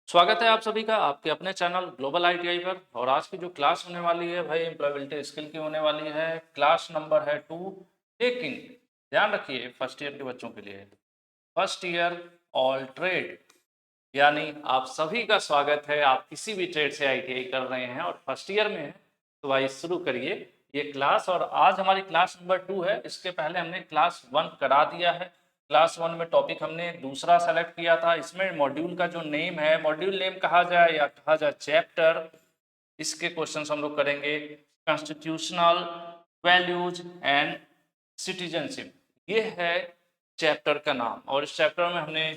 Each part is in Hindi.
स्वागत है आप सभी का आपके अपने चैनल ग्लोबल आईटीआई पर। और आज की जो क्लास होने वाली है भाई एम्प्लॉयबिलिटी स्किल की होने वाली है। क्लास नंबर है 2। लेकिन ध्यान रखिए फर्स्ट ईयर के बच्चों के लिए फर्स्ट ईयर ऑल ट्रेड, यानी आप सभी का स्वागत है। आप किसी भी ट्रेड से आईटीआई कर रहे हैं और फर्स्ट ईयर में हैं तो भाई शुरू करिए ये क्लास। और आज हमारी क्लास नंबर 2 है। इसके पहले हमने क्लास 1 करा दिया है। क्लास 1 में टॉपिक हमने दूसरा सेलेक्ट किया था। इसमें मॉड्यूल का जो नेम है, मॉड्यूल नेम कहा जाए या कहा जाए चैप्टर, इसके क्वेश्चंस हम लोग करेंगे। कॉन्स्टिट्यूशनल वैल्यूज एंड सिटीजनशिप, ये है चैप्टर का नाम। और इस चैप्टर में हमने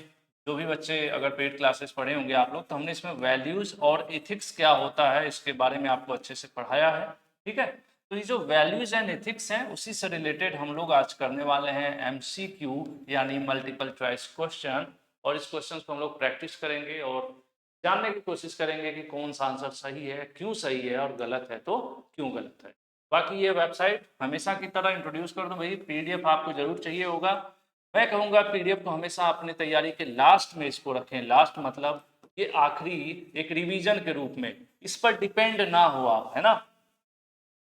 जो भी बच्चे अगर पेड क्लासेस पढ़े होंगे आप लोग, तो हमने इसमें वैल्यूज और एथिक्स क्या होता है इसके बारे में आपको अच्छे से पढ़ाया है। ठीक है, तो ये जो वैल्यूज एंड एथिक्स हैं उसी से रिलेटेड हम लोग आज करने वाले हैं एमसीक्यू, यानी मल्टीपल चॉइस क्वेश्चन। और इस क्वेश्चन को हम लोग प्रैक्टिस करेंगे और जानने की कोशिश करेंगे कि कौन सा आंसर सही है, क्यों सही है, और गलत है तो क्यों गलत है। बाकी ये वेबसाइट हमेशा की तरह इंट्रोड्यूस कर दूं भाई, पीडीएफ आपको जरूर चाहिए होगा। मैं कहूँगा पीडीएफ को हमेशा अपनी तैयारी के लास्ट में इसको रखें। लास्ट मतलब ये आखिरी एक रिवीजन के रूप में, इस पर डिपेंड ना हो आप, है ना।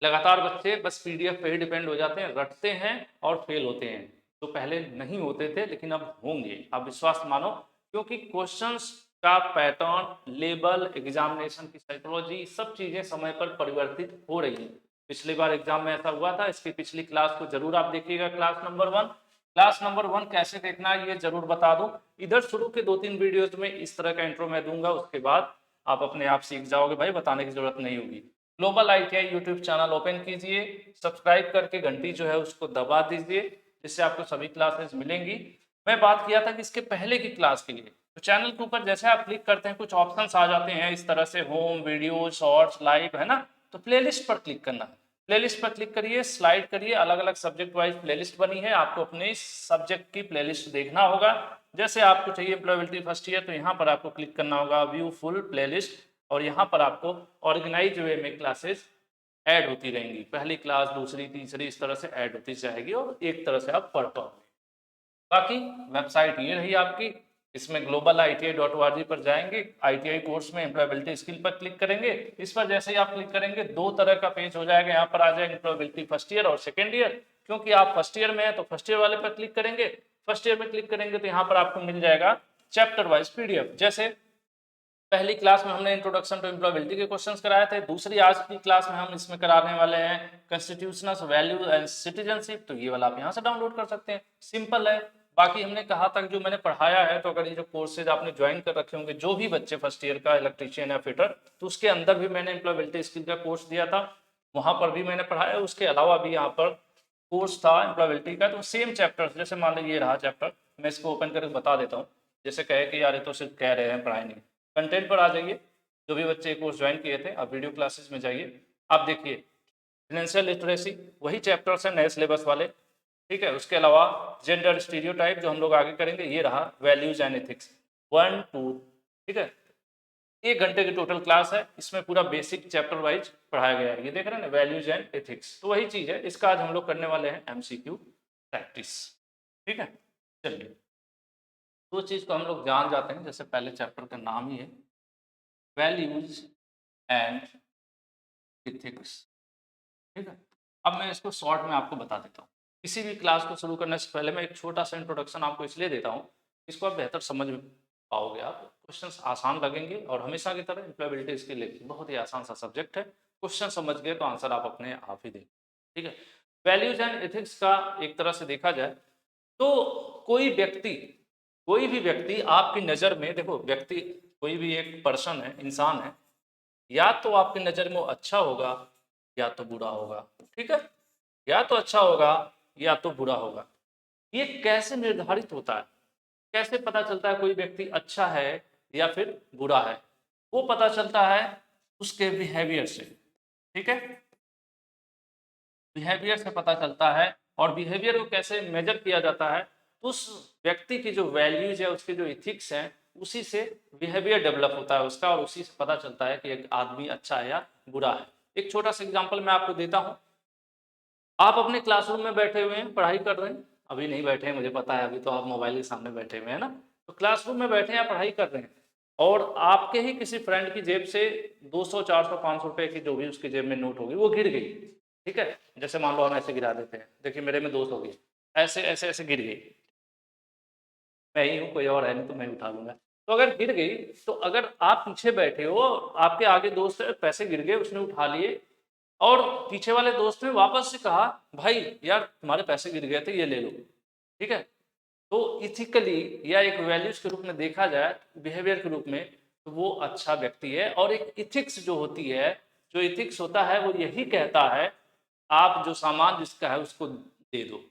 लगातार बच्चे बस पीडीएफ पे ही डिपेंड हो जाते हैं, रटते हैं और फेल होते हैं। तो पहले नहीं होते थे लेकिन अब होंगे, आप विश्वास मानो। क्योंकि क्वेश्चंस का पैटर्न, लेवल, एग्जामिनेशन की साइकोलॉजी, सब चीजें समय पर परिवर्तित हो रही हैं। पिछली बार एग्जाम में ऐसा हुआ था। इसकी पिछली क्लास को जरूर आप देखिएगा, क्लास नंबर 1। क्लास नंबर 1 कैसे देखना है ये जरूर बता दूं। इधर शुरू के 2-3 वीडियोज में इस तरह का इंट्रो मैं दूंगा, उसके बाद आप अपने आप सीख जाओगे भाई, बताने की जरूरत नहीं होगी। Global ITI YouTube channel open कीजिए, सब्सक्राइब करके घंटी जो है उसको दबा दीजिए, जिससे आपको सभी क्लासेस मिलेंगी। मैं बात किया था कि इसके पहले की क्लास के लिए तो चैनल के ऊपर जैसे आप क्लिक करते हैं कुछ ऑप्शंस आ जाते हैं इस तरह से, होम, वीडियो, शॉर्ट्स, लाइव, है ना। तो प्लेलिस्ट पर क्लिक करना है। प्लेलिस्ट पर क्लिक करिए, स्लाइड करिए, अलग अलग सब्जेक्ट वाइज प्लेलिस्ट बनी है। आपको अपने सब्जेक्ट की प्लेलिस्ट देखना होगा। जैसे आपको चाहिए एम्प्लॉयबिलिटी फर्स्ट ईयर, तो यहाँ पर आपको क्लिक करना होगा व्यू फुल प्लेलिस्ट। और यहाँ पर आपको ऑर्गेनाइज वे में क्लासेस ऐड होती रहेंगी। पहली क्लास, दूसरी, तीसरी, इस तरह से ऐड होती जाएगी और एक तरह से आप पढ़ पाओगे। बाकी वेबसाइट ये रही आपकी। इसमें global.iti.org पर जाएंगे, आईटीआई कोर्स में एम्प्लॉयबिलिटी स्किल पर क्लिक करेंगे। इस पर जैसे ही आप क्लिक करेंगे दो तरह का पेज हो जाएगा। यहाँ पर आ जाएगा एम्प्लॉयबिलिटी फर्स्ट ईयर और सेकेंड ईयर। क्योंकि आप फर्स्ट ईयर में है तो फर्स्ट ईयर वाले पर क्लिक करेंगे। फर्स्ट ईयर में क्लिक करेंगे तो यहाँ पर आपको मिल जाएगा चैप्टर वाइज पीडीएफ। जैसे पहली क्लास में हमने इंट्रोडक्शन टू एम्प्लॉयबिलिटी के क्वेश्चंस कराए थे। दूसरी आज की क्लास में हम इसमें कराने वाले हैं कॉन्स्टिट्यूशनल वैल्यू एंड सिटीजनशिप। तो ये वाला आप यहाँ से डाउनलोड कर सकते हैं, सिंपल है। बाकी हमने कहा था कि जो मैंने पढ़ाया है, तो अगर ये जो कोर्सेज आपने ज्वाइन कर रखे होंगे, जो भी बच्चे फर्स्ट ईयर का इलेक्ट्रीशियन या फिटर, तो उसके अंदर भी मैंने एम्प्लॉयबिलिटी स्किल का कोर्स दिया था, वहां पर भी मैंने पढ़ाया। उसके अलावा भी यहाँ पर कोर्स था एम्प्लॉयबिलिटी का। तो सेम चैप्टर, जैसे मान लीजिए ये रहा चैप्टर, मैं इसको ओपन करके बता देता हूँ। जैसे कहे कि यार ये तो सिर्फ कह रहे हैं, पढ़ाई नहीं। कंटेंट पर आ जाइए। जो भी बच्चे कोर्स ज्वाइन किए थे आप वीडियो क्लासेस में जाइए। आप देखिए फाइनेंशियल लिटरेसी, वही चैप्टर्स हैं नए सिलेबस वाले। ठीक है, उसके अलावा जेंडर स्टीरियोटाइप जो हम लोग आगे करेंगे, ये रहा वैल्यूज एंड एथिक्स 1, 2। ठीक है, 1 घंटे की टोटल क्लास है। इसमें पूरा बेसिक चैप्टर वाइज पढ़ाया गया है। ये देख रहे हैं ना, वैल्यूज एंड एथिक्स, तो वही चीज है। इसका आज हम लोग करने वाले हैं एमसीक्यू प्रैक्टिस। ठीक है, चलिए दो चीज को हम लोग जान जाते हैं। जैसे पहले चैप्टर का नाम ही है वैल्यूज एंड एथिक्स। ठीक है, अब मैं इसको शॉर्ट में आपको बता देता हूँ। किसी भी क्लास को शुरू करने से पहले मैं एक छोटा सा इंट्रोडक्शन आपको इसलिए देता हूँ, इसको आप बेहतर समझ पाओगे। आप क्वेश्चंस आसान लगेंगे और हमेशा की तरह एम्प्लॉयबिलिटी स्किल एक बहुत ही आसान सा सब्जेक्ट है। क्वेश्चन समझ गए तो आंसर आप अपने आप ही देंगे। ठीक है, वैल्यूज एंड एथिक्स का एक तरह से देखा जाए तो कोई भी व्यक्ति आपकी नज़र में, देखो व्यक्ति कोई भी एक पर्सन है, इंसान है, या तो आपकी नज़र में वो अच्छा होगा या तो बुरा होगा। ठीक है, या तो अच्छा होगा या तो बुरा होगा। ये कैसे निर्धारित होता है, कैसे पता चलता है कोई व्यक्ति अच्छा है या फिर बुरा है? वो पता चलता है उसके बिहेवियर से। ठीक है, बिहेवियर से पता चलता है। और बिहेवियर को कैसे मेजर किया जाता है? तो उस व्यक्ति की जो वैल्यूज है, उसके जो इथिक्स हैं, उसी से बिहेवियर डेवलप होता है उसका, और उसी से पता चलता है कि एक आदमी अच्छा है या बुरा है। एक छोटा सा एग्जांपल मैं आपको देता हूँ। आप अपने क्लासरूम में बैठे हुए हैं, पढ़ाई कर रहे हैं। अभी नहीं बैठे हैं, मुझे पता है, अभी तो आप मोबाइल के सामने बैठे हुए हैं ना। तो क्लासरूम में बैठे हैं, आप पढ़ाई कर रहे हैं। और आपके ही किसी फ्रेंड की जेब से 200, 400, 500 रुपए की जो भी उसकी जेब में नोट होगी वो गिर गई, ठीक है, जैसे मान लो हम ऐसे गिरा देते हैं, देखिए मेरे में 200 होगी, ऐसे ऐसे ऐसे गिर गई, मैं ही हूँ, कोई और है नहीं तो मैं उठा लूंगा। तो अगर गिर गई, तो अगर आप पीछे बैठे हो, आपके आगे दोस्त है, पैसे गिर गए, उसने उठा लिए, और पीछे वाले दोस्त ने वापस से कहा भाई यार तुम्हारे पैसे गिर गए थे, ये ले लो, ठीक है, तो इथिकली या एक वैल्यूज के रूप में देखा जाए, बिहेवियर के रूप में, तो वो अच्छा व्यक्ति है। और एक इथिक्स जो होती है, जो इथिक्स होता है वो यही कहता है आप जो सामान जिसका है उसको दे दो।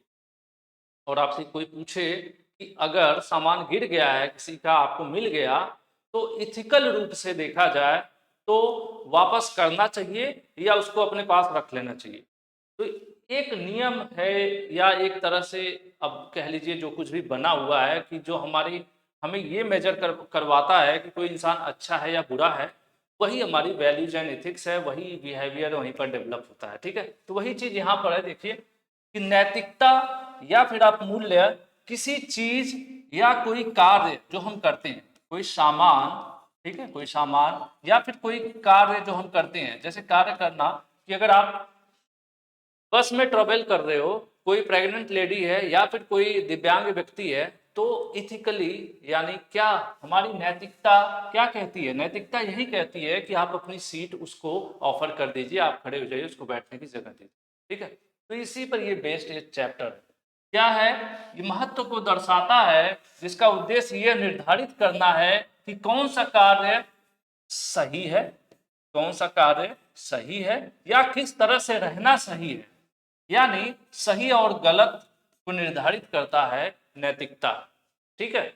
और आपसे कोई पूछे कि अगर सामान गिर गया है किसी का, आपको मिल गया, तो इथिकल रूप से देखा जाए तो वापस करना चाहिए या उसको अपने पास रख लेना चाहिए। तो एक नियम है, या एक तरह से अब कह लीजिए जो कुछ भी बना हुआ है कि जो हमारी हमें ये मेजर करवाता है कि कोई इंसान अच्छा है या बुरा है, वही हमारी वैल्यूज एंड एथिक्स है, वही बिहेवियर वहीं पर डेवलप होता है, ठीक है। तो वही चीज यहाँ पर है, देखिए कि नैतिकता या फिर आप मूल्य किसी चीज या कोई कार्य जो हम करते हैं, कोई सामान, ठीक है, कोई सामान या फिर कोई कार्य जो हम करते हैं, जैसे कार्य करना कि अगर आप बस में ट्रेवल कर रहे हो, कोई प्रेग्नेंट लेडी है या फिर कोई दिव्यांग व्यक्ति है, तो इथिकली यानी क्या हमारी नैतिकता क्या कहती है, नैतिकता यही कहती है कि आप अपनी सीट उसको ऑफर कर दीजिए, आप खड़े हो जाइए, उसको बैठने की जगह दीजिए, ठीक है। तो इसी पर ये बेस्ड ये चैप्टर है। क्या है, ये महत्व को दर्शाता है, जिसका उद्देश्य ये निर्धारित करना है कि कौन सा कार्य सही है, कौन सा कार्य सही है, या किस तरह से रहना सही है, यानी सही और गलत को निर्धारित करता है नैतिकता, ठीक है।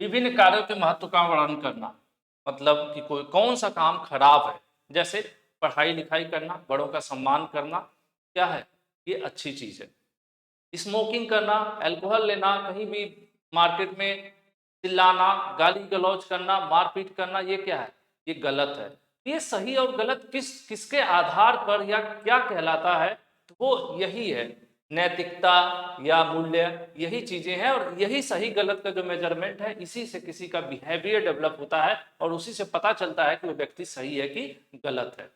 विभिन्न कार्यों के महत्व का वर्णन करना, मतलब कि कोई कौन सा काम खराब है, जैसे पढ़ाई लिखाई करना, बड़ों का सम्मान करना, क्या है, ये अच्छी चीज है। स्मोकिंग करना, अल्कोहल लेना, कहीं भी मार्केट में चिल्लाना, गाली गलौज करना, मारपीट करना, ये क्या है, ये गलत है। ये सही और गलत किसके आधार पर या क्या कहलाता है, तो वो यही है, नैतिकता या मूल्य, यही चीजें हैं, और यही सही गलत का जो मेजरमेंट है, इसी से किसी का बिहेवियर डेवलप होता है, और उसी से पता चलता है कि वो व्यक्ति सही है कि गलत है,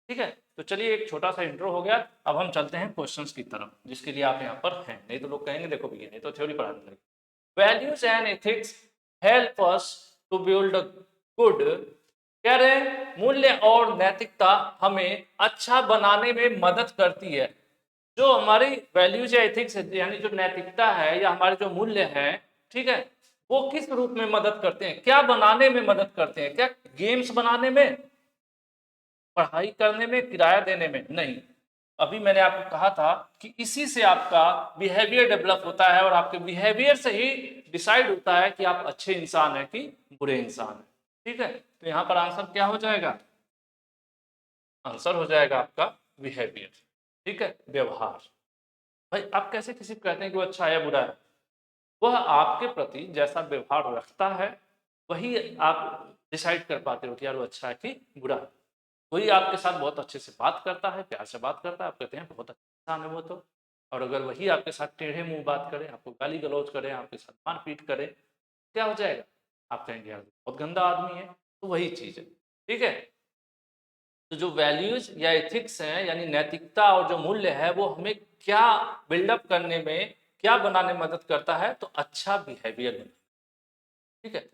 ठीक है। तो चलिए एक छोटा सा इंट्रो हो गया, अब हम चलते हैं क्वेश्चंस की तरफ, जिसके लिए आप यहाँ पर हैं, नहीं तो लोग कहेंगे देखो भैया नहीं तो थ्योरी पढ़ाने लगे। Values and ethics help us to build a good, कह रहे हैं मूल्य और नैतिकता हमें अच्छा बनाने में मदद करती है। जो हमारी वैल्यूज या एथिक्स है, यानी जो नैतिकता है या हमारे जो मूल्य हैं, ठीक है, वो किस रूप में मदद करते हैं, क्या बनाने में मदद करते हैं, क्या गेम्स बनाने में, पढ़ाई करने में, किराया देने में नहीं। अभी मैंने आपको कहा था कि इसी से आपका बिहेवियर डेवलप होता है, और आपके बिहेवियर से ही डिसाइड होता है कि आप अच्छे इंसान हैं कि बुरे इंसान हैं, ठीक है। तो यहाँ पर आंसर क्या हो जाएगा, आंसर हो जाएगा आपका बिहेवियर, ठीक है, व्यवहार। भाई आप कैसे किसी को कहते हैं कि वो अच्छा है या बुरा है, वह आपके प्रति जैसा व्यवहार रखता है वही आप डिसाइड कर पाते हो कि यार वो अच्छा है कि बुरा है। कोई आपके साथ बहुत अच्छे से बात करता है, प्यार से बात करता है, आप कहते हैं बहुत अच्छा इंसान है वो तो। और अगर वही आपके साथ टेढ़े मुंह बात करे, आपको गाली गलौज करे, आपके साथ मारपीट करे, क्या हो जाएगा, आप कहेंगे यार बहुत गंदा आदमी है। तो वही चीज है, ठीक है। तो जो वैल्यूज या एथिक्स हैं, यानी नैतिकता और जो मूल्य है, वो हमें क्या बिल्डअप करने में, क्या बनाने में मदद करता है, तो अच्छा बिहेवियर, ठीक है।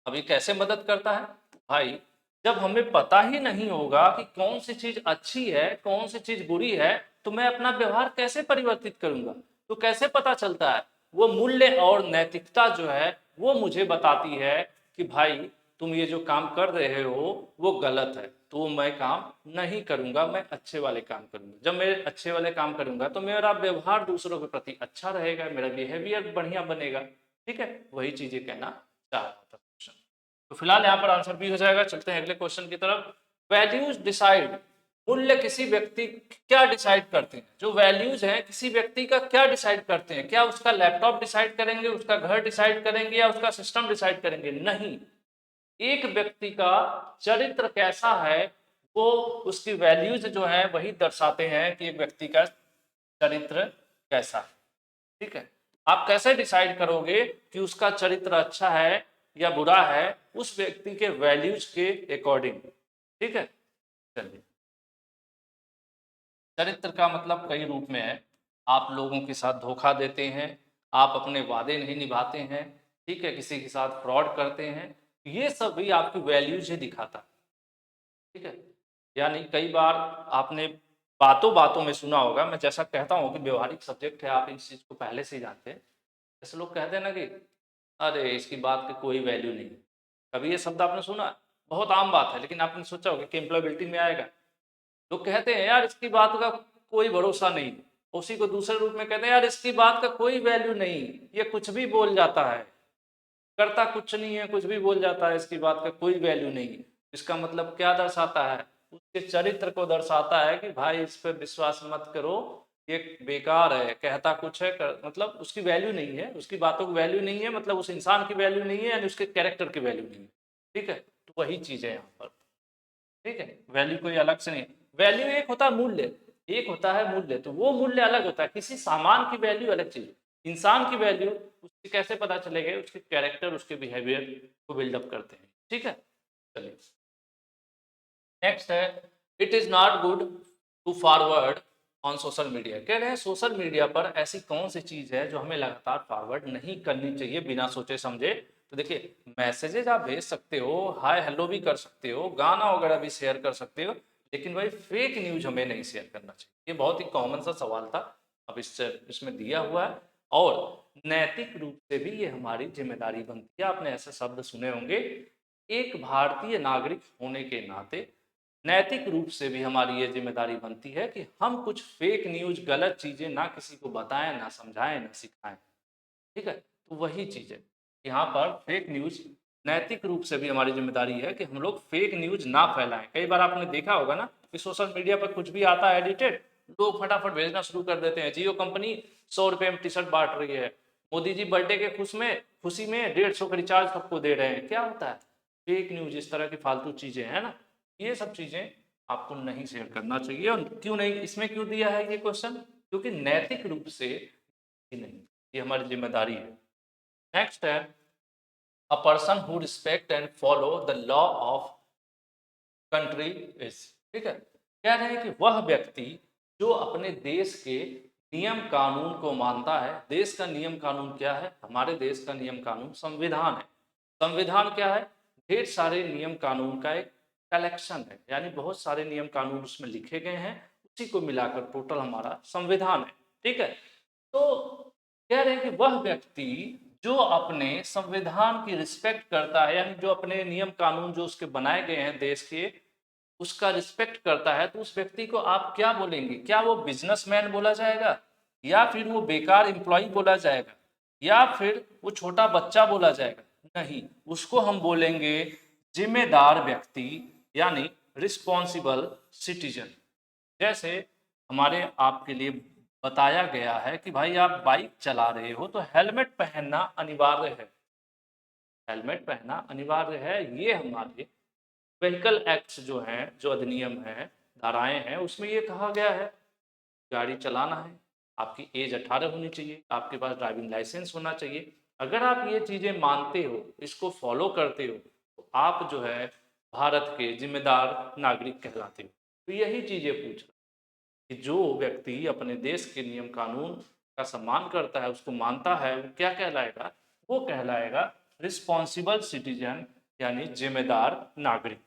अब ये कैसे मदद करता है भाई, जब हमें पता ही नहीं होगा कि कौन सी चीज अच्छी है कौन सी चीज बुरी है, तो मैं अपना व्यवहार कैसे परिवर्तित करूंगा, तो कैसे पता चलता है, वो मूल्य और नैतिकता जो है वो मुझे बताती है कि भाई तुम ये जो काम कर रहे हो वो गलत है, तो मैं काम नहीं करूंगा, मैं अच्छे वाले काम करूंगा। जब मैं अच्छे वाले काम करूंगा तो मेरा व्यवहार दूसरों के प्रति अच्छा रहेगा, मेरा बिहेवियर बढ़िया बनेगा, ठीक है। वही चीजें कहना चाह रहा था क्वेश्चन। तो फिलहाल यहाँ पर आंसर बी हो जाएगा। चलते हैं अगले क्वेश्चन की तरफ। वैल्यूज डिसाइड, मूल्य किसी व्यक्ति क्या डिसाइड करते हैं, जो वैल्यूज हैं किसी व्यक्ति का क्या डिसाइड करते हैं, क्या उसका लैपटॉप डिसाइड करेंगे, उसका घर डिसाइड करेंगे, या उसका सिस्टम डिसाइड करेंगे, नहीं। एक व्यक्ति का चरित्र कैसा है वो उसकी वैल्यूज जो है वही दर्शाते हैं कि एक व्यक्ति का चरित्र कैसा है, ठीक है। आप कैसे डिसाइड करोगे कि उसका चरित्र अच्छा है या बुरा है उस व्यक्ति के वैल्यूज के अकॉर्डिंग। ठीक है, चलिए। चरित्र का मतलब कई रूप में है। आप लोगों के साथ धोखा देते हैं, आप अपने वादे नहीं निभाते हैं, ठीक है, किसी के साथ फ्रॉड करते हैं, ये सब भी आपकी वैल्यूज ही दिखाता है। ठीक है, यानी कई बार आपने बातों बातों में सुना होगा, मैं जैसा कहता हूँ कि व्यवहारिक सब्जेक्ट है, आप इस चीज़ को पहले से ही जानते हैं। जैसे लोग कहते हैं ना कि अरे इसकी बात की कोई वैल्यू नहीं। कभी ये शब्द आपने सुना? बहुत आम बात है, लेकिन आपने सोचा होगा कि एम्प्लॉयबिलिटी में आएगा। लोग कहते हैं यार इसकी बात का कोई भरोसा नहीं, उसी को दूसरे रूप में कहते हैं यार इसकी बात का कोई वैल्यू नहीं, ये कुछ भी बोल जाता है, करता कुछ नहीं है, कुछ भी बोल जाता है, इसकी बात का कोई वैल्यू नहीं है। इसका मतलब क्या दर्शाता है? उसके चरित्र को दर्शाता है कि भाई इस पर विश्वास मत करो, ये बेकार है, कहता कुछ है मतलब उसकी वैल्यू नहीं है, उसकी बातों की वैल्यू नहीं है, मतलब उस इंसान की वैल्यू नहीं है, यानी उसके कैरेक्टर की वैल्यू नहीं है। ठीक है, तो वही चीज है यहाँ पर। ठीक है, वैल्यू कोई अलग से नहीं। वैल्यू एक होता है मूल्य, एक होता है मूल्य, तो वो मूल्य अलग होता है। किसी सामान की वैल्यू अलग चीज, इंसान की वैल्यू उसकी कैसे पता चलेगा? उसके कैरेक्टर, उसके बिहेवियर को बिल्डअप करते हैं। ठीक है, चलिए नेक्स्ट है, it is not good to forward on social media. कह रहे हैं सोशल मीडिया पर ऐसी कौन सी चीज है जो हमें लगातार फॉरवर्ड नहीं करनी चाहिए बिना सोचे समझे। तो देखिए, मैसेजेज आप भेज सकते हो, हाय हेलो भी कर सकते हो, गाना वगैरह भी शेयर कर सकते हो, लेकिन भाई फेक न्यूज हमें नहीं शेयर करना चाहिए। ये बहुत ही कॉमन सा सवाल था, अब इसमें दिया हुआ है। और नैतिक रूप से भी ये हमारी जिम्मेदारी बनती है। आपने ऐसे शब्द सुने होंगे, एक भारतीय नागरिक होने के नाते नैतिक रूप से भी हमारी ये जिम्मेदारी बनती है कि हम कुछ फेक न्यूज, गलत चीजें ना किसी को बताएं, ना समझाएं, ना सिखाएं। ठीक है, तो वही चीज है यहाँ पर फेक न्यूज, नैतिक रूप से भी हमारी जिम्मेदारी है कि हम लोग फेक न्यूज ना फैलाएं। कई बार आपने देखा होगा ना कि सोशल मीडिया पर कुछ भी आता है एडिटेड, लोग फटाफट भेजना शुरू कर देते हैं। जियो कंपनी 100 रुपए में टी शर्ट बांट रही है, मोदी जी बर्थडे के खुशी में 150 का रिचार्ज सबको दे रहे हैं। क्या होता है? फेक न्यूज, इस तरह की फालतू चीजें है ना, ये सब चीजें आपको नहीं शेयर करना चाहिए। और क्यों नहीं, इसमें क्यों दिया है ये क्वेश्चन? क्योंकि नैतिक रूप से ही नहीं, ये हमारी जिम्मेदारी है। नेक्स्ट है, a person who respect and follow the law of country is. ठीक है, कह रहे हैं कि वह व्यक्ति जो अपने देश के नियम कानून को मानता है। देश का नियम कानून क्या है? हमारे देश का नियम कानून संविधान है। संविधान क्या है? ढेर सारे नियम कानून का एक कलेक्शन है, यानी बहुत सारे नियम कानून उसमें लिखे गए हैं, उसी को मिलाकर टोटल हमारा संविधान है। ठीक है, तो कह रहे हैं कि वह व्यक्ति जो अपने संविधान की रिस्पेक्ट करता है, यानी जो अपने नियम कानून जो उसके बनाए गए हैं देश के, उसका रिस्पेक्ट करता है, तो उस व्यक्ति को आप क्या बोलेंगे? क्या वो बिजनेसमैन बोला जाएगा, या फिर वो बेकार एम्प्लॉय बोला जाएगा, या फिर वो छोटा बच्चा बोला जाएगा? नहीं, उसको हम बोलेंगे जिम्मेदार व्यक्ति, यानी रिस्पॉन्सिबल सिटीजन। जैसे हमारे आपके लिए बताया गया है कि भाई आप बाइक चला रहे हो तो हेलमेट पहनना अनिवार्य है। हेलमेट पहनना अनिवार्य है, ये हमारे व्हीकल एक्ट जो हैं, जो अधिनियम है, धाराएं हैं, उसमें ये कहा गया है। गाड़ी चलाना है, आपकी एज 18 होनी चाहिए, आपके पास ड्राइविंग लाइसेंस होना चाहिए। अगर आप ये चीजें मानते हो, इसको फॉलो करते हो, तो आप जो है भारत के जिम्मेदार नागरिक कहलाते हो। तो यही चीजें पूछ रहे कि जो व्यक्ति अपने देश के नियम कानून का सम्मान करता है, उसको मानता है, वो क्या कहलाएगा? वो कहलाएगा रिस्पॉन्सिबल सिटीजन, यानी जिम्मेदार नागरिक।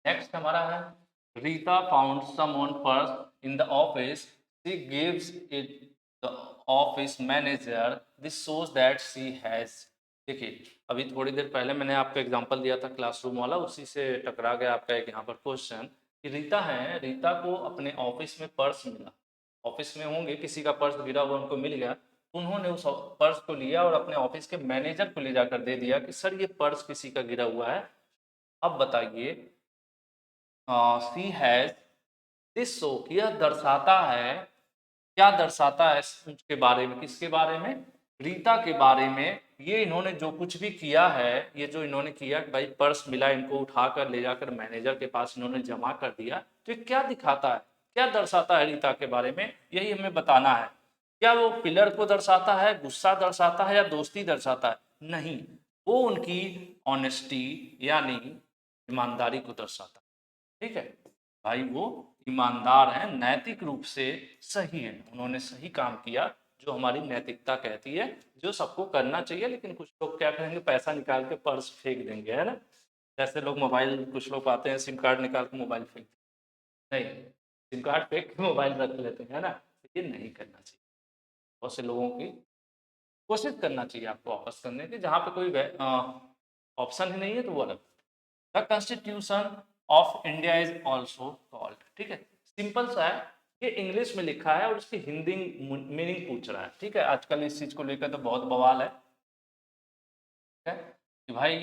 नेक्स्ट हमारा है, Rita found someone purse in the office, she gives it the office manager, this shows that she has. देखिए, अभी थोड़ी देर पहले मैंने आपको एग्जांपल दिया था क्लासरूम वाला, उसी से टकरा गया आपका एक यहाँ पर क्वेश्चन कि रीता है, रीता को अपने ऑफिस में पर्स मिला। ऑफिस में होंगे, किसी का पर्स गिरा हुआ उनको मिल गया, उन्होंने उस पर्स को लिया और अपने ऑफिस के मैनेजर को ले जाकर दे दिया कि सर ये पर्स किसी का गिरा हुआ है। अब बताइए, सी हैज, दिस शो, यह दर्शाता है, क्या दर्शाता है उसके बारे में? किसके बारे में? रीता के बारे में। ये इन्होंने जो कुछ भी किया है, ये जो इन्होंने किया कि भाई पर्स मिला, इनको उठाकर ले जाकर मैनेजर के पास इन्होंने जमा कर दिया, तो ये क्या दिखाता है, क्या दर्शाता है रीता के बारे में? यही हमें बताना है। क्या वो पिलर को दर्शाता है, गुस्सा दर्शाता है, या दोस्ती दर्शाता है? नहीं, वो उनकी ऑनेस्टी यानी ईमानदारी को दर्शाता है। ठीक है भाई, वो ईमानदार है, नैतिक रूप से सही है, उन्होंने सही काम किया, जो हमारी नैतिकता कहती है, जो सबको करना चाहिए। लेकिन कुछ लोग क्या करेंगे, पैसा निकाल के पर्स फेंक देंगे, है ना। जैसे लोग मोबाइल, कुछ लोग आते हैं सिम कार्ड निकाल के मोबाइल फेंक, नहीं, सिम कार्ड फेंक के मोबाइल रख लेते हैं, है ना। ये नहीं करना चाहिए। बहुत से लोगों की कोशिश करना चाहिए आपको वापस करने की, जहाँ पे कोई ऑप्शन ही नहीं है तो वो अलग। The constitution of India is also called, ठीक है, सिंपल सा है, ये इंग्लिश में लिखा है और उसकी हिंदी मीनिंग पूछ रहा है। ठीक है, आजकल इस चीज को लेकर तो बहुत बवाल है, ठीक है कि भाई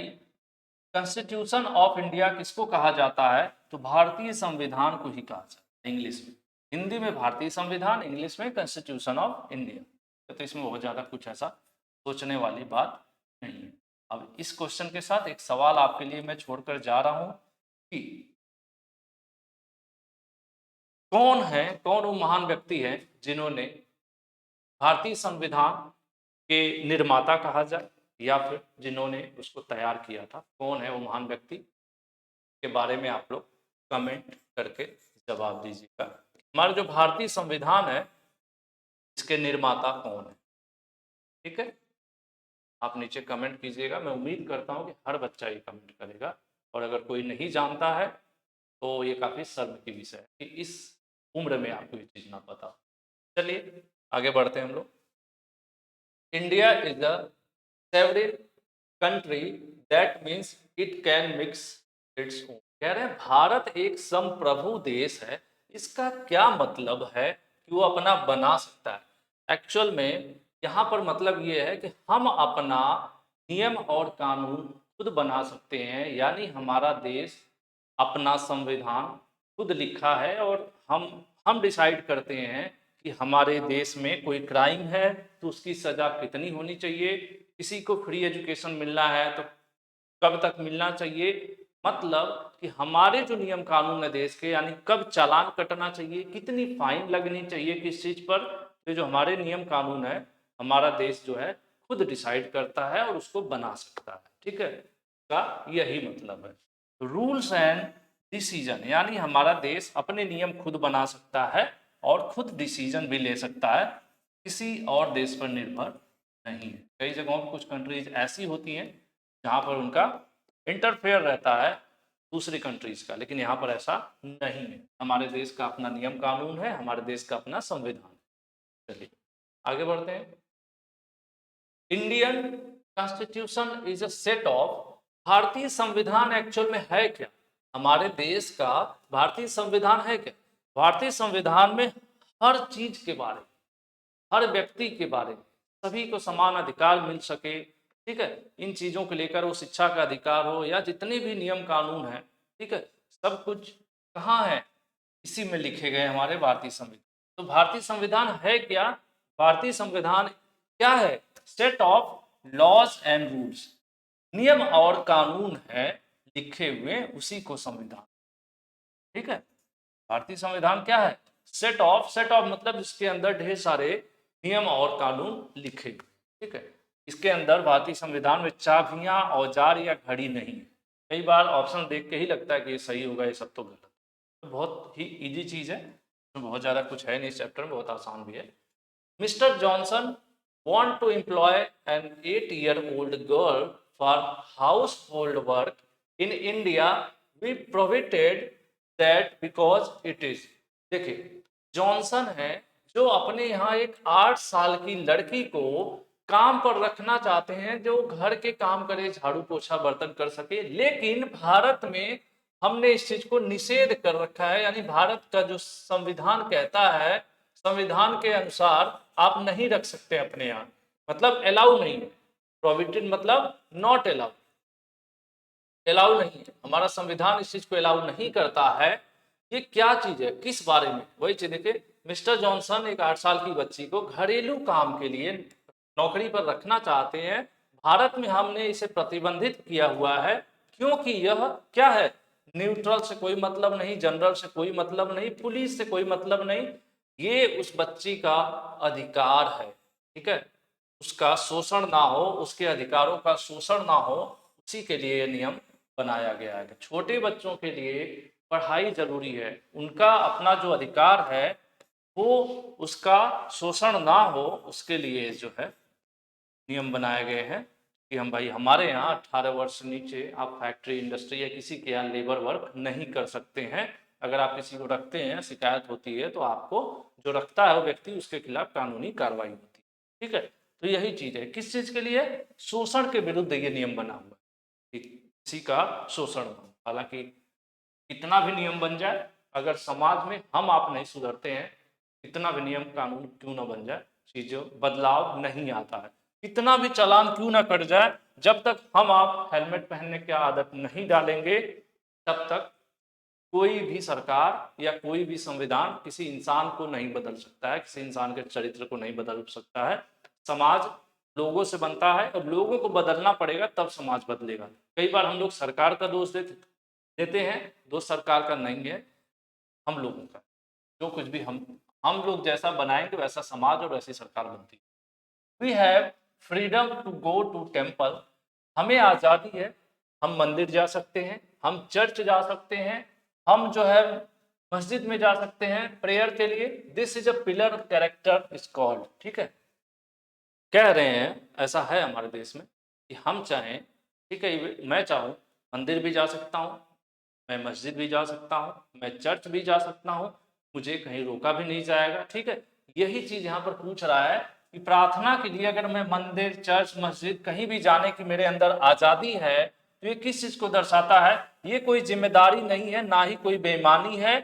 कॉन्स्टिट्यूशन ऑफ इंडिया किसको कहा जाता है, तो भारतीय संविधान को ही कहा जाता है इंग्लिश में। हिंदी में भारतीय संविधान, इंग्लिश में कॉन्स्टिट्यूशन ऑफ इंडिया। तो इसमें बहुत ज़्यादा कुछ ऐसा सोचने वाली बात नहीं है। अब इस क्वेश्चन के साथ एक सवाल आपके लिए मैं छोड़कर जा रहा हूं कि कौन वो महान व्यक्ति है जिन्होंने भारतीय संविधान के निर्माता कहा जाए या फिर जिन्होंने उसको तैयार किया था, कौन है वो महान व्यक्ति, के बारे में आप लोग कमेंट करके जवाब दीजिएगा। हमारा जो भारतीय संविधान है इसके निर्माता कौन है, ठीक है, आप नीचे कमेंट कीजिएगा। मैं उम्मीद करता हूं कि हर बच्चा ये कमेंट करेगा, और अगर कोई नहीं जानता है तो ये काफी शर्म की विषय है कि इस उम्र में आपको ये चीज ना पता। चलिए आगे बढ़ते हैं हम लोग। India is the sovereign country that means it can mix its own. कह रहे हैं भारत एक संप्रभु देश है, इसका क्या मतलब है कि वो अपना बना सकता है। एक्चुअल में यहाँ पर मतलब ये है कि हम अपना नियम और कानून खुद बना सकते हैं, यानी हमारा देश अपना संविधान खुद लिखा है और हम डिसाइड करते हैं कि हमारे देश में कोई क्राइम है तो उसकी सजा कितनी होनी चाहिए, किसी को फ्री एजुकेशन मिलना है तो कब तक मिलना चाहिए, मतलब कि हमारे जो नियम कानून है देश के, यानी कब चालान कटना चाहिए, कितनी फाइन लगनी चाहिए किस चीज पर, तो जो हमारे नियम कानून है हमारा देश जो है खुद डिसाइड करता है और उसको बना सकता है। ठीक है, का यही मतलब है। रूल्स एंड डिसीजन, यानी हमारा देश अपने नियम खुद बना सकता है और खुद डिसीजन भी ले सकता है, किसी और देश पर निर्भर नहीं है। कई जगहों पर कुछ कंट्रीज ऐसी होती हैं जहाँ पर उनका इंटरफेयर रहता है दूसरी कंट्रीज का, लेकिन यहाँ पर ऐसा नहीं है। हमारे देश का अपना नियम कानून है, हमारे देश का अपना संविधान है। चलिए आगे बढ़ते हैं। Indian constitution is a set of, भारतीय संविधान एक्चुअल में है क्या, हमारे देश का भारतीय संविधान है क्या। भारतीय संविधान में हर चीज के बारे में, हर व्यक्ति के बारे में, सभी को समान अधिकार मिल सके, ठीक है, इन चीजों को लेकर वो शिक्षा का अधिकार हो या जितने भी नियम कानून है, ठीक है, सब कुछ कहाँ है, इसी में लिखे गए हमारे भारतीय संविधान। तो भारतीय संविधान है क्या, भारतीय संविधान क्या है, set of laws and rules, नियम और कानून है लिखे हुए, उसी को संविधान। ठीक है, भारतीय संविधान क्या है, सेट ऑफ मतलब इसके अंदर ढेर सारे नियम और कानून लिखे। ठीक है, इसके अंदर भारतीय संविधान में चाबियां, औजार या घड़ी नहीं है। कई बार ऑप्शन देख के ही लगता है कि ये सही होगा, ये सब तो गलत। तो बहुत ही इजी चीज है, तो बहुत ज्यादा कुछ है नहीं इस चैप्टर में, बहुत आसान भी है। Mister Johnson want to employ an 8-year-old girl for household work in India, we prohibited that because it is। देखिए जॉनसन है जो अपने यहाँ एक 8 साल की लड़की को काम पर रखना चाहते हैं, जो घर के काम करे, झाड़ू पोछा बर्तन कर सके, लेकिन भारत में हमने इस चीज को निषेध कर रखा है। यानी भारत का जो संविधान कहता है, संविधान के अनुसार आप नहीं रख सकते अपने यहाँ, मतलब अलाउ नहीं है। प्रोहिबिटेड मतलब नॉट अलाउ, अलाउ नहीं है, हमारा संविधान इस चीज को अलाउ नहीं करता है। ये क्या चीज है, किस बारे में, वही चीज देखिए, मिस्टर जॉनसन एक 8 साल की बच्ची को घरेलू काम के लिए नौकरी पर रखना चाहते हैं। भारत में हमने इसे प्रतिबंधित किया हुआ है, क्योंकि यह क्या है, न्यूट्रल से कोई मतलब नहीं, जनरल से कोई मतलब नहीं, पुलिस से कोई मतलब नहीं, ये उस बच्ची का अधिकार है। ठीक है, उसका शोषण ना हो, उसके अधिकारों का शोषण ना हो, उसी के लिए ये नियम बनाया गया है। छोटे बच्चों के लिए पढ़ाई जरूरी है, उनका अपना जो अधिकार है वो उसका शोषण ना हो, उसके लिए जो है नियम बनाए गए हैं कि हम भाई हमारे यहाँ 18 वर्ष से नीचे आप फैक्ट्री इंडस्ट्री या किसी के यहाँ लेबर वर्क नहीं कर सकते हैं। अगर आप किसी को रखते हैं, शिकायत होती है तो आपको जो रखता है वो व्यक्ति, उसके खिलाफ कानूनी कार्रवाई होती है। ठीक है, तो यही चीज है। किस चीज के लिए? शोषण के विरुद्ध ये नियम बना हुआ है कि किसी का शोषण हो। हालांकि कितना भी नियम बन जाए, अगर समाज में हम आप नहीं सुधरते हैं, कितना भी नियम कानून क्यों ना बन जाए, चीजों बदलाव नहीं आता है। कितना भी चालान क्यों ना कट जाए, जब तक हम आप हेलमेट पहनने की आदत नहीं डालेंगे, तब तक कोई भी सरकार या कोई भी संविधान किसी इंसान को नहीं बदल सकता है, किसी इंसान के चरित्र को नहीं बदल सकता है। समाज लोगों से बनता है और लोगों को बदलना पड़ेगा, तब समाज बदलेगा। कई बार हम लोग सरकार का दोष देते हैं, दोष सरकार का नहीं है, हम लोगों का। जो कुछ भी हम लोग जैसा बनाएंगे वैसा समाज और वैसी सरकार बनती है। We have freedom to go to temple, हमें आज़ादी है, हम मंदिर जा सकते हैं, हम चर्च जा सकते हैं, हम जो है मस्जिद में जा सकते हैं प्रेयर के लिए। This is a pillar character is called. ठीक है, कह रहे हैं ऐसा है हमारे देश में कि हम चाहें, ठीक है, मैं चाहूँ मंदिर भी जा सकता हूँ, मैं मस्जिद भी जा सकता हूँ, मैं चर्च भी जा सकता हूँ, मुझे कहीं रोका भी नहीं जाएगा। ठीक है, यही चीज यहाँ पर पूछ रहा है कि प्रार्थना के लिए अगर मैं मंदिर चर्च मस्जिद कहीं भी जाने की मेरे अंदर आजादी है, तो ये किस चीज को दर्शाता है? ये कोई जिम्मेदारी नहीं है, ना ही कोई बेईमानी है,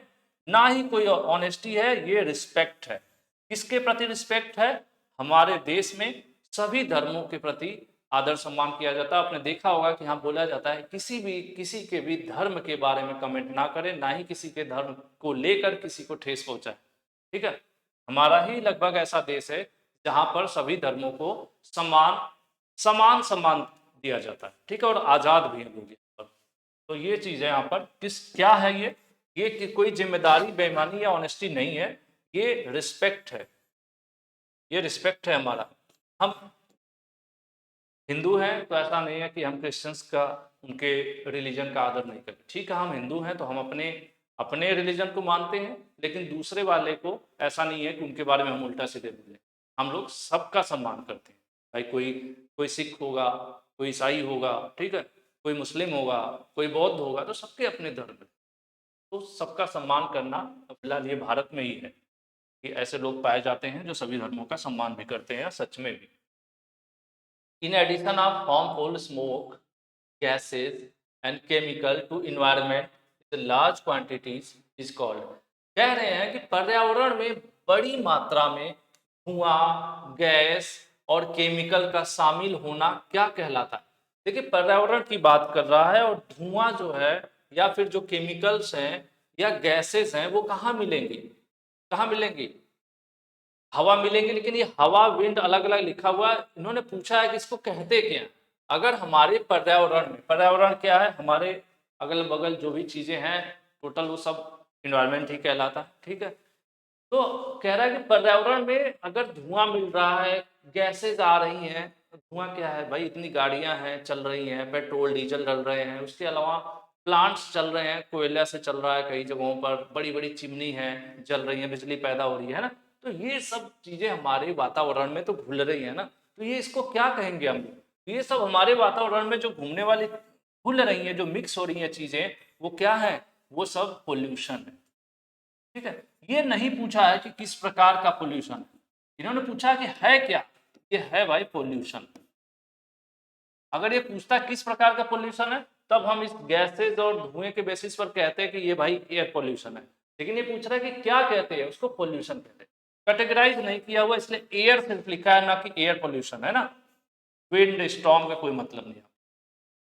ना ही कोई ऑनेस्टी है, ये रिस्पेक्ट है। किसके प्रति रिस्पेक्ट है? हमारे देश में सभी धर्मों के प्रति आदर सम्मान किया जाता है। आपने देखा होगा कि यहाँ बोला जाता है किसी के भी धर्म के बारे में कमेंट ना करें, ना ही किसी के धर्म को लेकर किसी को ठेस पहुंचाए। ठीक है, हमारा ही लगभग ऐसा देश है जहां पर सभी धर्मों को समान समान सम्मान दिया जाता है। ठीक है, और आजाद भी है लोग यहाँ पर। तो ये चीज है यहाँ पर किस क्या है ये कि कोई जिम्मेदारी बेईमानी या ऑनेस्टी नहीं है, ये रिस्पेक्ट है, ये रिस्पेक्ट है हमारा। हम हिंदू हैं तो ऐसा नहीं है कि हम क्रिश्चियंस का, उनके रिलीजन का आदर नहीं करते। ठीक है, हम हिंदू हैं तो हम अपने अपने रिलीजन को मानते हैं, लेकिन दूसरे वाले को ऐसा नहीं है कि उनके बारे में हम उल्टा सीधे बोलें। हम लोग सबका सम्मान करते हैं। भाई कोई कोई सिख होगा, कोई ईसाई होगा, ठीक है, कोई मुस्लिम होगा, कोई बौद्ध होगा, तो सबके अपने धर्म है, तो सबका सम्मान करना फिलहाल ये भारत में ही है कि ऐसे लोग पाए जाते हैं जो सभी धर्मों का सम्मान भी करते हैं, सच में भी। In addition of harmful smoke, gases and chemical to environment, the large quantities is called। कह रहे हैं कि पर्यावरण में बड़ी मात्रा में धुआं, गैस और केमिकल का शामिल होना क्या कहलाता है? देखिए, पर्यावरण की बात कर रहा है और धुआं जो है या फिर जो केमिकल्स हैं या गैसेस हैं वो कहाँ मिलेंगी? कहाँ मिलेंगी? हवा मिलेंगे, लेकिन ये हवा विंड अलग अलग लिखा हुआ है। इन्होंने पूछा है कि इसको कहते क्या हैं? अगर हमारे पर्यावरण में, पर्यावरण क्या है? हमारे अगल बगल जो भी चीजें हैं टोटल वो सब इन्वायरमेंट ही कहलाता है। ठीक है, तो कह रहा है कि पर्यावरण में अगर धुआं मिल रहा है, गैसेज आ रही हैं, तो धुआं क्या है भाई? इतनी गाड़ियां हैं चल रही हैं, पेट्रोल डीजल डल रहे हैं, उसके अलावा प्लांट्स चल रहे हैं, कोयला से चल रहा है, कई जगहों पर बड़ी बड़ी चिमनी है जल रही है, बिजली पैदा हो रही है ना। तो ये सब चीजें हमारे वातावरण में तो घुल रही है ना, तो ये इसको क्या कहेंगे हम? ये सब हमारे वातावरण में जो घूमने वाली घुल रही है, जो मिक्स हो रही है चीजें, वो क्या है? वो सब पोल्यूशन है। ठीक है, ये नहीं पूछा है कि किस प्रकार का पोल्यूशन है, इन्होंने पूछा कि है क्या? ये है भाई पोल्यूशन। अगर ये पूछता किस प्रकार का पोल्यूशन है, तब हम इस गैसेज और धुएं के बेसिस पर कहते हैं कि ये भाई एयर पोल्यूशन है। लेकिन ये पूछ रहा है कि क्या कहते हैं उसको? पोल्यूशन कहते हैं। कैटेगराइज नहीं किया हुआ, इसलिए एयर सिर्फ लिखा है, ना कि एयर पोल्यूशन, है ना। विंड स्टॉर्म का कोई मतलब नहीं है।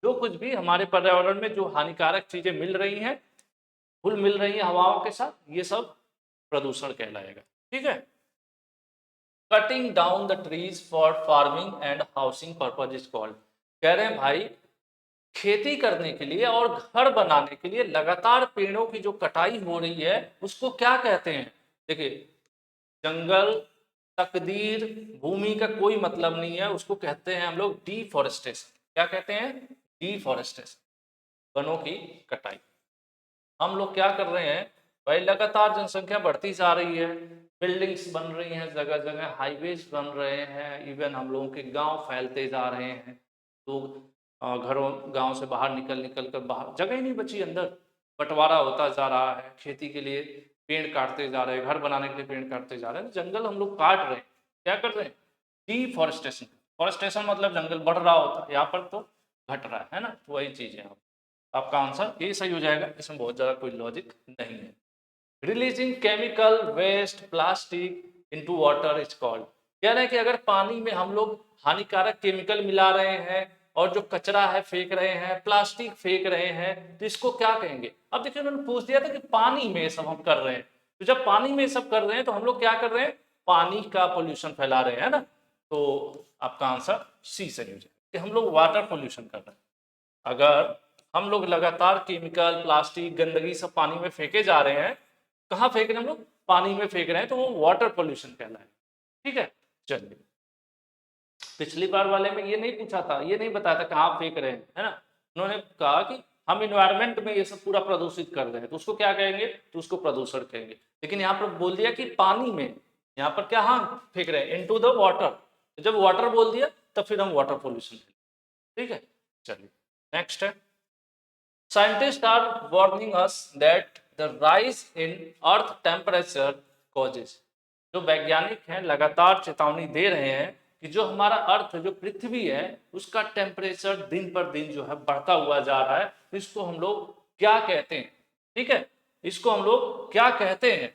जो कुछ भी हमारे पर्यावरण में जो हानिकारक चीजें मिल रही हैं, घुल मिल रही हैं हवाओं के साथ, ये सब प्रदूषण कहलाएगा। ठीक है, cutting down the trees for farming and housing purpose is called. कह रहे हैं भाई खेती करने के लिए और घर बनाने के लिए लगातार पेड़ों की जो कटाई हो रही है उसको क्या कहते हैं? देखिए, जंगल तकदीर, भूमि का कोई मतलब नहीं है, उसको कहते हैं हम लोग डिफॉरेस्टेशन। क्या कहते हैं? डिफॉरेस्टेशन, वनों की कटाई। हम लोग क्या कर रहे हैं भाई, लगातार जनसंख्या बढ़ती जा रही है, बिल्डिंग्स बन रही हैं, जगह जगह हाईवेज बन रहे हैं, इवन हम लोगों के गांव फैलते जा रहे हैं, लोग घरों गांव से बाहर निकल निकल कर बाहर, जगह ही नहीं बची अंदर, बंटवारा होता जा रहा है, खेती के लिए पेड़ काटते जा रहे हैं, घर बनाने के लिए पेड़ काटते जा रहे हैं, जंगल हम लोग काट रहे हैं। क्या कर रहे हैं? डिफॉरेस्टेशन। फॉरेस्टेशन मतलब जंगल बढ़ रहा होता है, यहाँ पर तो घट रहा है ना, तो वही चीज है। आपका आंसर ये सही हो जाएगा, इसमें बहुत ज़्यादा कोई लॉजिक नहीं है। Releasing chemical waste plastic into water is called. कह रहे हैं कि अगर पानी में हम लोग हानिकारक केमिकल मिला रहे हैं और जो कचरा है फेंक रहे हैं, प्लास्टिक फेंक रहे हैं, तो इसको क्या कहेंगे? अब देखिए उन्होंने पूछ दिया था कि पानी में ये सब हम कर रहे हैं, तो जब पानी में ये सब कर रहे हैं तो हम लोग क्या कर रहे हैं? पानी का पोल्यूशन फैला रहे हैं ना, तो आपका आंसर सी सही हो जाएगा कि हम लोग वाटर पोल्यूशन कर रहे हैं। अगर हम लोग लगातार केमिकल प्लास्टिक गंदगी सब पानी में फेंके जा रहे हैं, कहाँ फेंक रहे हैं हम लोग? पानी में फेंक रहे हैं, तो वो वाटर पोल्यूशन कहलाए। ठीक है, चलिए। पिछली बार वाले में ये नहीं पूछा था, ये नहीं बताया था कहाँ फेंक रहे हैं, है ना। उन्होंने कहा कि हम इन्वायरमेंट में ये सब पूरा प्रदूषित कर रहे हैं, तो उसको क्या कहेंगे? तो उसको प्रदूषण कहेंगे। लेकिन यहाँ पर बोल दिया कि पानी में, यहाँ पर क्या हाँ फेंक रहे हैं? Into the water. जब वाटर बोल दिया तब फिर हम वाटर पोल्यूशन। ठीक है, चलिए नेक्स्ट है। Scientists are warning us that the rise in Earth temperature causes। जो वैज्ञानिक हैं लगातार चेतावनी दे रहे हैं कि जो हमारा अर्थ जो पृथ्वी है उसका टेम्परेचर दिन पर दिन जो है बढ़ता हुआ जा रहा है, तो इसको हम लोग क्या कहते हैं? ठीक है, इसको हम लोग क्या कहते हैं,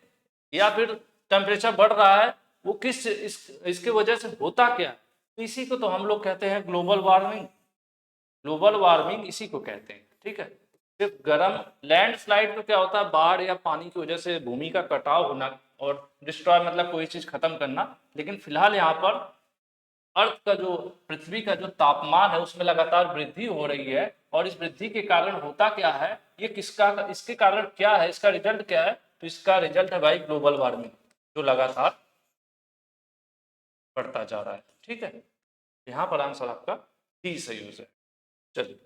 या फिर टेम्परेचर बढ़ रहा है वो इसके वजह से होता क्या है? तो इसी को तो हम लोग कहते हैं ग्लोबल वार्मिंग। ग्लोबल वार्मिंग इसी को कहते हैं। ठीक है, सिर्फ गर्म लैंडस्लाइड तो क्या होता है? बाढ़ या पानी की वजह से भूमि का कटाव होना और डिस्ट्रॉय, मतलब कोई चीज खत्म करना। लेकिन फिलहाल यहाँ पर अर्थ का जो पृथ्वी का जो तापमान है उसमें लगातार वृद्धि हो रही है, और इस वृद्धि के कारण होता क्या है, ये किसका, इसके कारण क्या है, इसका रिजल्ट क्या है? तो इसका रिजल्ट है भाई ग्लोबल वार्मिंग, जो लगातार बढ़ता जा रहा है। ठीक है, यहाँ पर आंसर आपका डी सही हो जाए। चलिए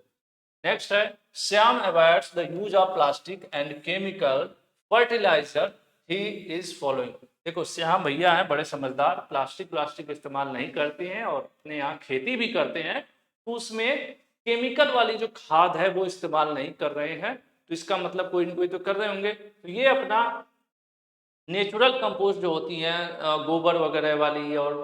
नेक्स्ट है, Shyam avoids the use of plastic and chemical fertiliser he is following. देखो श्याम भैया हैं बड़े समझदार, प्लास्टिक इस्तेमाल नहीं करते हैं और अपने यहाँ खेती भी करते हैं, तो उसमें केमिकल वाली जो खाद है वो इस्तेमाल नहीं कर रहे हैं। तो इसका मतलब कोई ना कोई तो कर रहे होंगे। तो ये अपना नेचुरल कंपोस्ट जो होती हैं गोबर वगैरह वाली और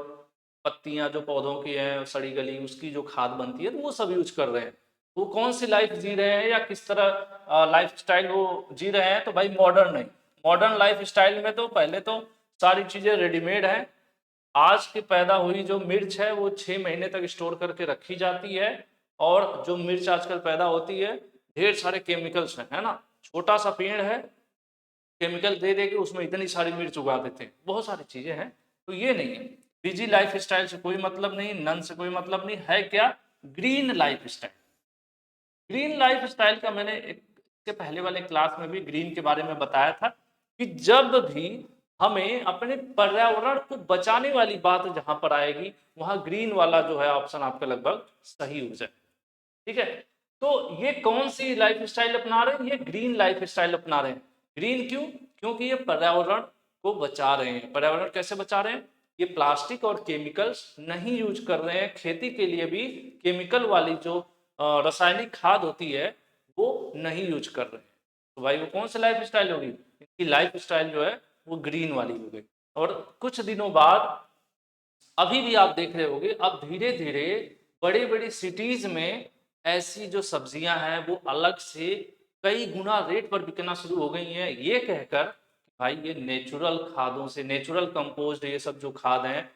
पत्तियां जो पौधों की हैं सड़ी गली, उसकी जो खाद बनती है, तो वो सब यूज कर रहे हैं। वो कौन सी लाइफ जी रहे हैं या किस तरह लाइफ स्टाइल वो जी रहे हैं? तो भाई मॉडर्न नहीं, मॉडर्न लाइफ स्टाइल में तो पहले तो सारी चीजें रेडीमेड हैं। आज की पैदा हुई जो मिर्च है वो 6 महीने तक स्टोर करके रखी जाती है, और जो मिर्च आजकल पैदा होती है ढेर सारे केमिकल्स हैं, है ना। छोटा सा पेड़ है, केमिकल दे दे के उसमें इतनी सारी मिर्च उगा देते हैं, बहुत सारी चीजें हैं। तो ये नहीं है, बिजी लाइफ स्टाइल से कोई मतलब नहीं, नन से कोई मतलब नहीं है। क्या? Green life style. Green life style का मैंने इसके पहले वाले क्लास में भी ग्रीन के बारे में बताया था कि जब भी हमें अपने पर्यावरण को बचाने वाली बात जहां पर आएगी वहां ग्रीन वाला जो है ऑप्शन आपका लगभग सही हो जाए। ठीक है, तो ये कौन सी लाइफ स्टाइल अपना रहे हैं? ये ग्रीन लाइफ स्टाइल अपना रहे हैं। ग्रीन क्यों? क्योंकि ये पर्यावरण को बचा रहे हैं। पर्यावरण कैसे बचा रहे हैं? ये प्लास्टिक और केमिकल्स नहीं यूज कर रहे हैं, खेती के लिए भी केमिकल वाली जो रासायनिक खाद होती है वो नहीं यूज कर रहे हैं। तो भाई वो कौन सी लाइफ स्टाइल होगी? इनकी लाइफ स्टाइल जो है वो ग्रीन वाली हो गई। और कुछ दिनों बाद अभी भी आप देख रहे होंगे, अब धीरे धीरे बड़ी बड़ी सिटीज में ऐसी जो सब्जियां हैं वो अलग से कई गुना रेट पर बिकना शुरू हो गई हैं, ये कहकर भाई ये नेचुरल खादों से, नेचुरल कंपोस्ट, ये सब जो खाद हैं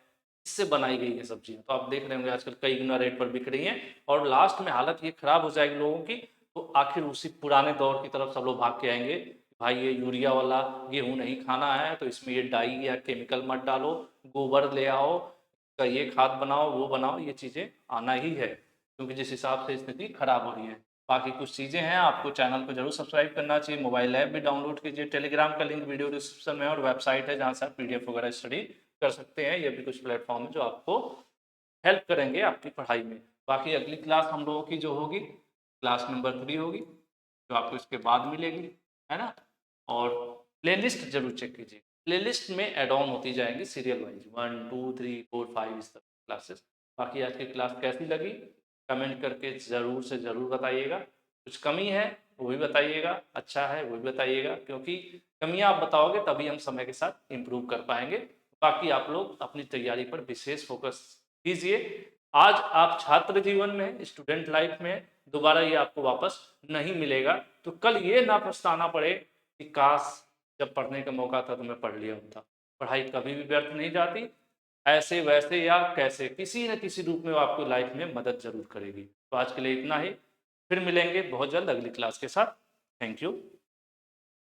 इससे बनाई गई है सब्जियां। तो आप देख रहे होंगे आजकल कई गुना रेट पर बिक रही हैं, और लास्ट में हालत ये खराब हो जाएगी लोगों की, तो आखिर उसी पुराने दौर की तरफ सब लोग भाग के आएंगे। भाई ये यूरिया वाला गेहूं नहीं खाना है तो इसमें ये डाई या केमिकल मत डालो, गोबर ले आओ, का ये खाद बनाओ, वो बनाओ, ये चीज़ें आना ही है, क्योंकि जिस हिसाब से स्थिति खराब हो रही है। बाकी कुछ चीज़ें हैं, आपको चैनल को जरूर सब्सक्राइब करना चाहिए, मोबाइल ऐप भी डाउनलोड कीजिए, टेलीग्राम का लिंक वीडियो डिस्क्रिप्शन में, और वेबसाइट है जहाँ से आप PDF वगैरह स्टडी कर सकते हैं। ये भी कुछ प्लेटफॉर्म है जो आपको हेल्प करेंगे आपकी पढ़ाई में। बाकी अगली क्लास हम लोगों की जो होगी क्लास नंबर 3 होगी, जो आपको इसके बाद मिलेगी, है ना। और प्लेलिस्ट जरूर चेक कीजिए, प्लेलिस्ट में एड ऑन होती जाएंगी सीरियल वाइज 1 2 3 4 5 इस तरह क्लासेस। बाकी आज की क्लास कैसी लगी कमेंट करके ज़रूर से ज़रूर बताइएगा। कुछ कमी है वो भी बताइएगा, अच्छा है वो भी बताइएगा, क्योंकि कमियां आप बताओगे तभी हम समय के साथ इम्प्रूव कर पाएंगे। बाकी आप लोग अपनी तैयारी पर विशेष फोकस कीजिए। आज आप छात्र जीवन में, स्टूडेंट लाइफ में दोबारा ये आपको वापस नहीं मिलेगा, तो कल ये ना पछताना पड़े कि काश जब पढ़ने का मौका था तो मैं पढ़ लिया होता। पढ़ाई कभी भी व्यर्थ नहीं जाती, ऐसे वैसे या कैसे किसी न किसी रूप में वो आपको लाइफ में मदद जरूर करेगी। तो आज के लिए इतना ही, फिर मिलेंगे बहुत जल्द अगली क्लास के साथ। Thank you.